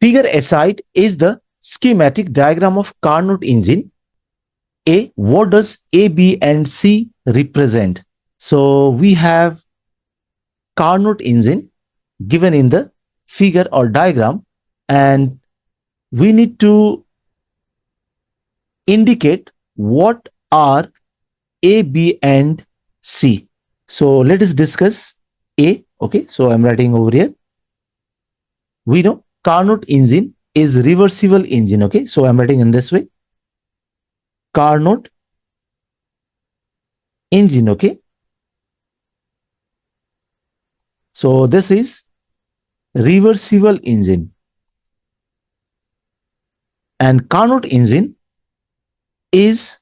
Figure aside is the schematic diagram of Carnot engine. A, what does A, B, and C represent? So we have Carnot engine given in the figure or diagram, and we need to indicate what are A, B, and C. So let us discuss A. Okay, so I'm writing over here. We know Carnot engine is reversible engine. Okay, so I'm writing in this way. Carnot engine. Okay, so this is reversible engine, and Carnot engine is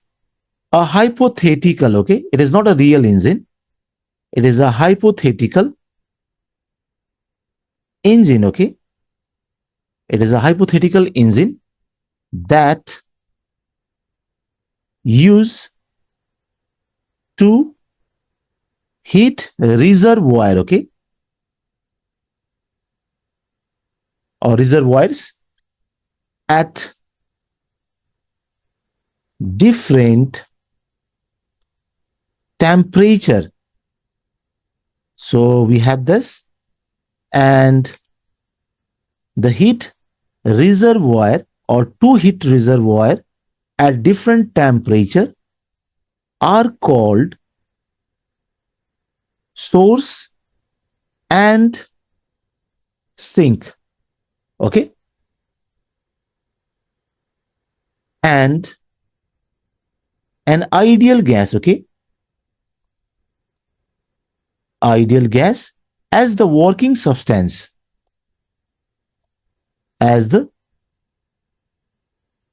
a hypothetical. Okay, it is not a real engine. It is a hypothetical engine. Okay, it is a hypothetical engine that use to heat reservoir. Okay, or reservoirs at different temperature. So we have this, and the heat reservoir or two heat reservoir at different temperature are called source and sink. Okay, and an ideal gas. Okay, ideal gas as the working substance, as the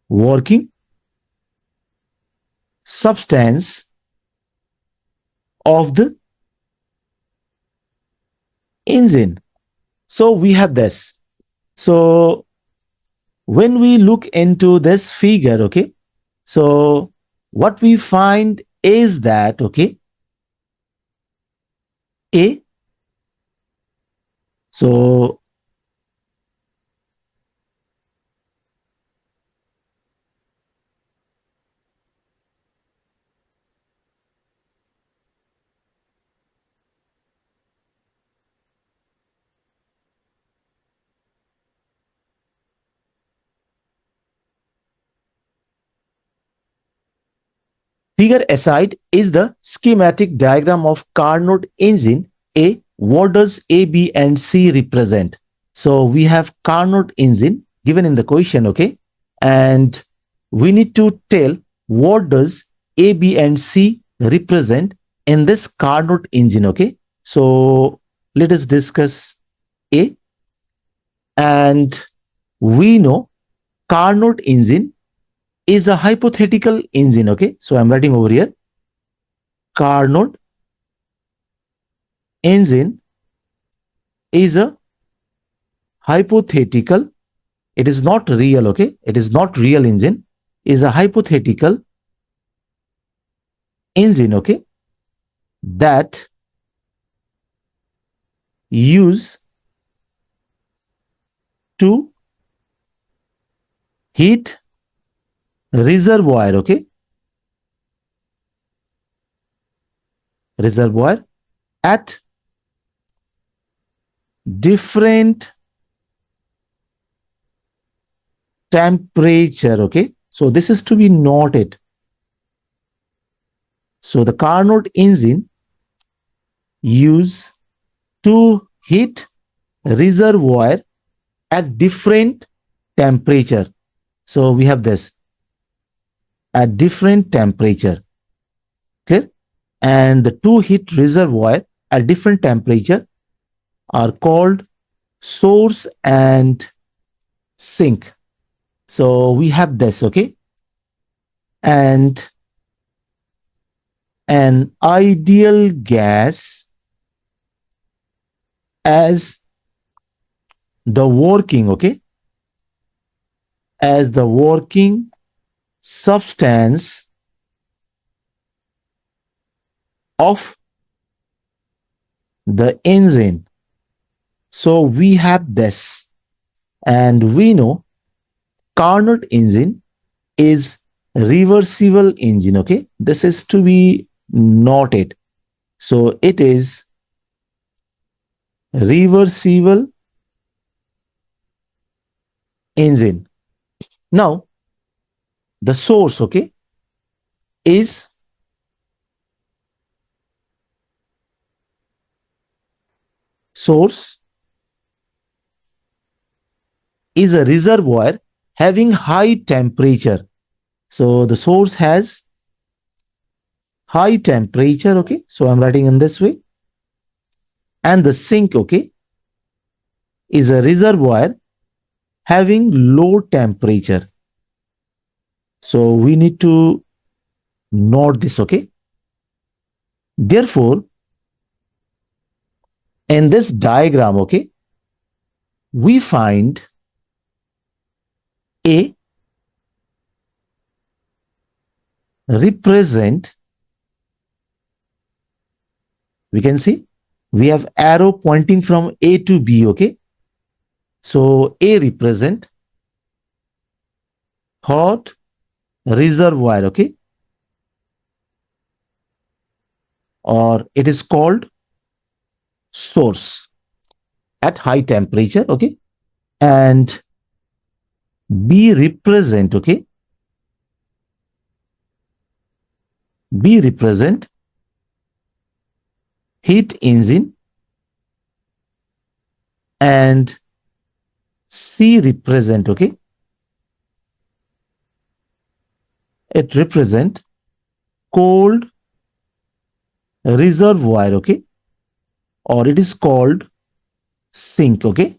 working substance of the engine. So we have this. So when we look into this figure, okay, so what we find is that, okay, A, so figure aside is the schematic diagram of Carnot engine. A, what does A, B, and C represent? So we have Carnot engine given in the question, okay, and we need to tell what does A, B, and C represent in this Carnot engine. Okay, so let us discuss A, and we know Carnot engine is a hypothetical engine. Okay, so I'm writing over here, Carnot engine is a hypothetical. It is not real. Okay, it is not real engine, is a hypothetical engine. Okay, that use to heat reservoir. Okay, reservoir at different temperature. Okay, so this is to be noted. So the Carnot engine use to heat reservoir at different temperature. So we have this at different temperature. Clear? And the two heat reservoir at different temperature are called source and sink. So we have this, okay? And an ideal gas as the working, okay, as the working substance of the engine. So we have this, And we know Carnot engine is reversible engine. Okay, this is to be noted. So it is reversible engine. Now the source, okay, is source is a reservoir having high temperature. So the source has high temperature, okay. So I'm writing in this way. And the sink, okay, is a reservoir having low temperature. So we need to note this, okay. Therefore, in this diagram, okay, we find A represent, we can see we have arrow pointing from A to B, okay. So A represent hot reservoir, okay, or it is called source at high temperature, okay. And B represent, okay, B represent heat engine, and C represent, okay, it represent cold reservoir, okay, or it is called sink, okay,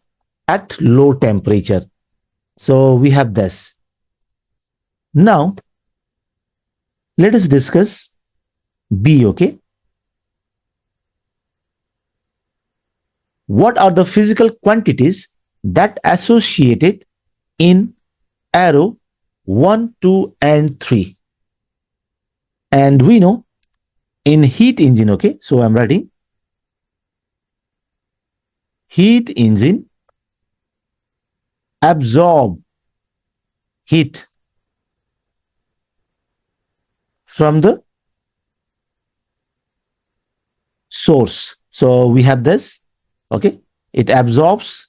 at low temperature. So we have this. Now let us discuss B, okay. What are the physical quantities that associated in arrow 1, 2, and 3? And we know in heat engine, okay, so I'm writing heat engine absorb heat from the source. So we have this, okay, it absorbs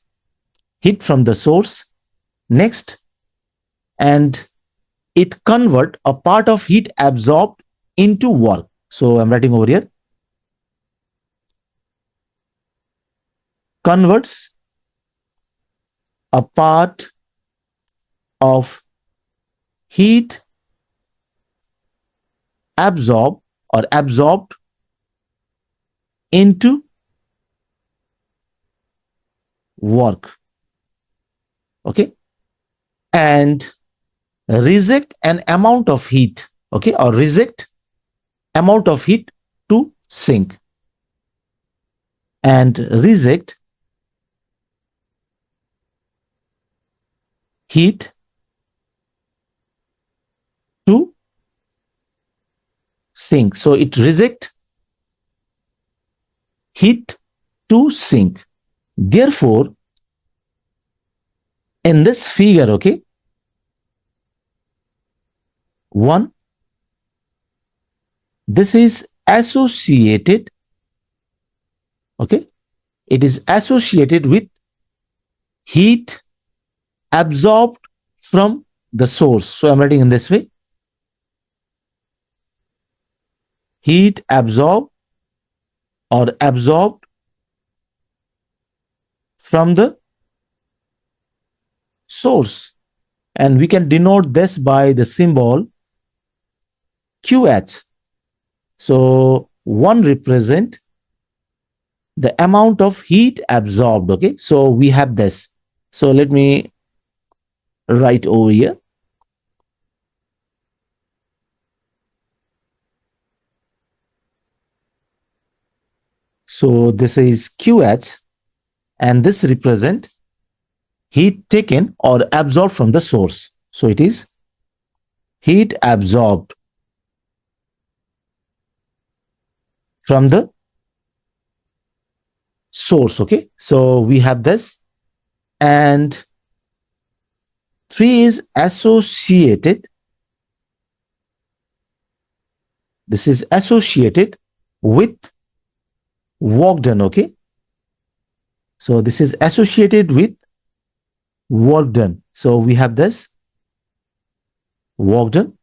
heat from the source. Next, and it convert a part of heat absorbed into work. So I'm writing over here, converts a part of heat absorbed or absorbed into work, okay, and reject an amount of heat, okay, or reject amount of heat to sink, and reject heat to sink. So it reject heat to sink. Therefore, in this figure, okay, 1, this is associated, okay, it is associated with heat absorbed from the source. So I'm writing in this way, heat absorbed or absorbed from the source, and we can denote this by the symbol QH. So 1 represent the amount of heat absorbed, okay. So we have this. So let me write over here. So this is QH, and this represent heat taken or absorbed from the source. So it is heat absorbed from the source, okay. So we have this, and 3 is associated. This is associated with work done, okay? So this is associated with work done. So we have this work done.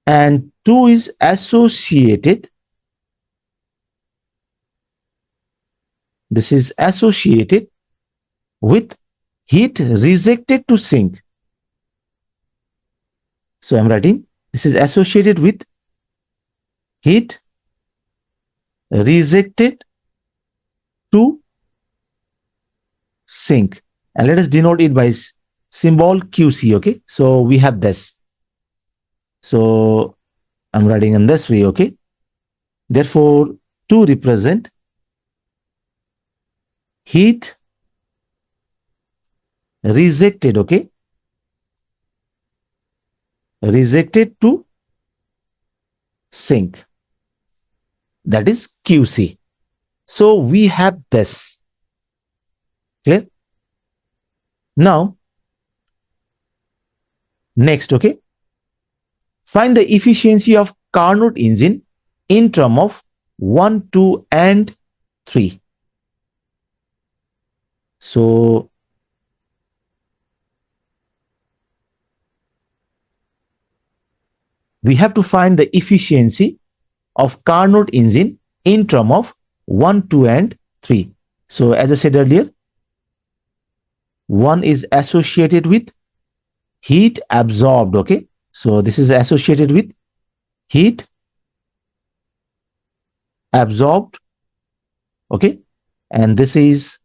And 2 is associated. This is associated with heat rejected to sink. So I'm writing this is associated with heat rejected to sink. And let us denote it by symbol QC, okay? So we have this. So I'm writing in this way, okay? Therefore, 2 represent heat rejected, okay? Rejected to sink. That is QC. So we have this. Clear? Now, next, okay? Find the efficiency of Carnot engine in term of 1, 2, and 3. So, we have to find the efficiency of Carnot engine in term of 1, 2, and 3. So, as I said earlier, 1 is associated with heat absorbed, okay? So, this is associated with heat absorbed, okay? And this is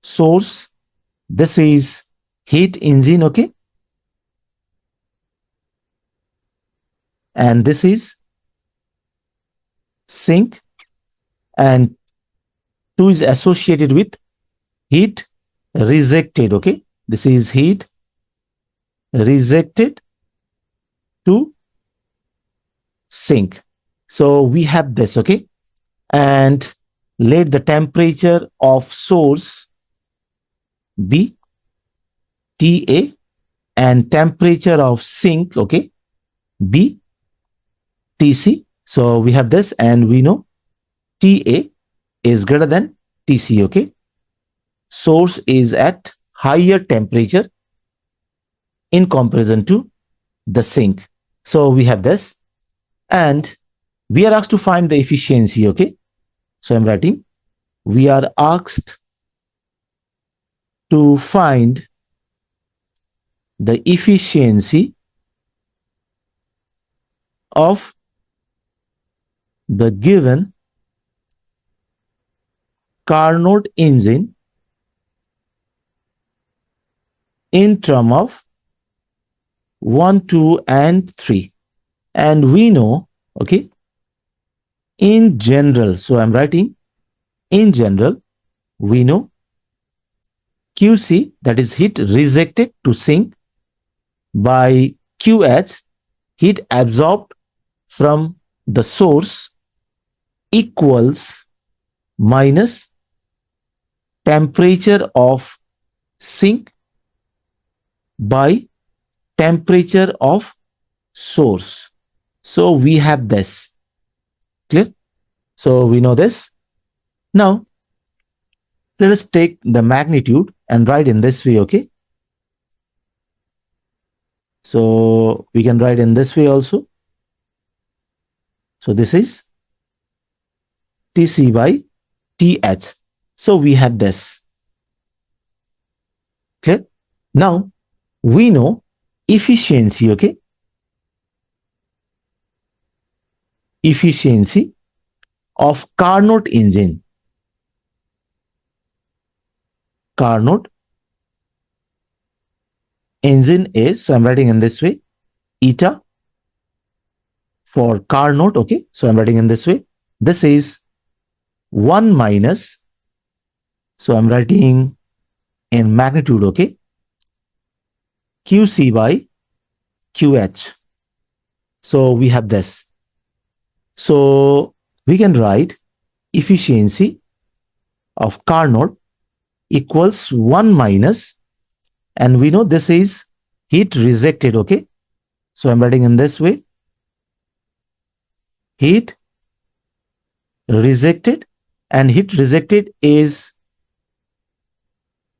source. This is heat engine, okay? And this is sink, and 2 is associated with heat rejected, okay? This is heat rejected to sink. So we have this, okay? And let the temperature of source be TA and temperature of sink, okay, be TC. So we have this, and we know TA is greater than TC, okay? Source is at higher temperature in comparison to the sink. So we have this, and we are asked to find the efficiency, okay? So I'm writing, we are asked to find the efficiency of the given Carnot engine in term of 1, 2, and 3. And we know, okay, in general, so I'm writing, in general, we know QC, that is heat rejected to sink, by QH, heat absorbed from the source, equals minus temperature of sink by temperature of source. So we have this. Clear? So we know this. Now, let us take the magnitude and write in this way, okay? So we can write in this way also. So this is TC by TH. So we have this. Clear? Now, we know efficiency, okay? Efficiency of Carnot engine. Carnot engine is, so I'm writing in this way, eta for Carnot, okay? So I'm writing in this way. This is 1 minus, so I'm writing in magnitude, okay? QC by QH. So we have this. So we can write efficiency of Carnot equals 1 minus, And we know this is heat rejected, okay? So I'm writing in this way, heat rejected, and heat rejected is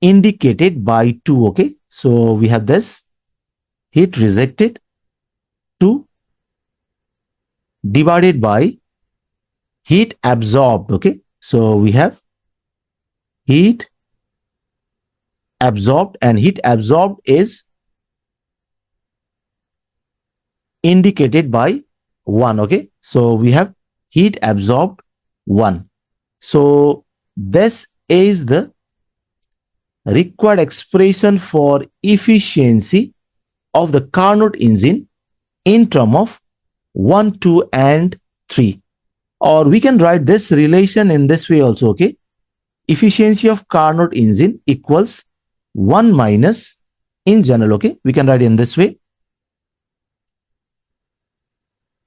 indicated by 2, okay? So we have this heat rejected 2 divided by heat absorbed, okay? So we have heat absorbed, and heat absorbed is indicated by 1, okay? So we have heat absorbed 1. So this is the required expression for efficiency of the Carnot engine in term of 1, 2, and 3. Or we can write this relation in this way also, okay? Efficiency of Carnot engine equals 1 minus, in general, okay? We can write in this way,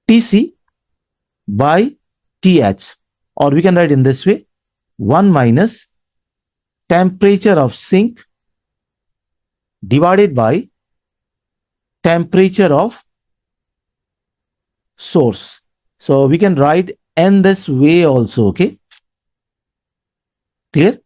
Tc by Th, or we can write in this way, 1 minus temperature of sink divided by temperature of source. So we can write in this way also, okay? Clear?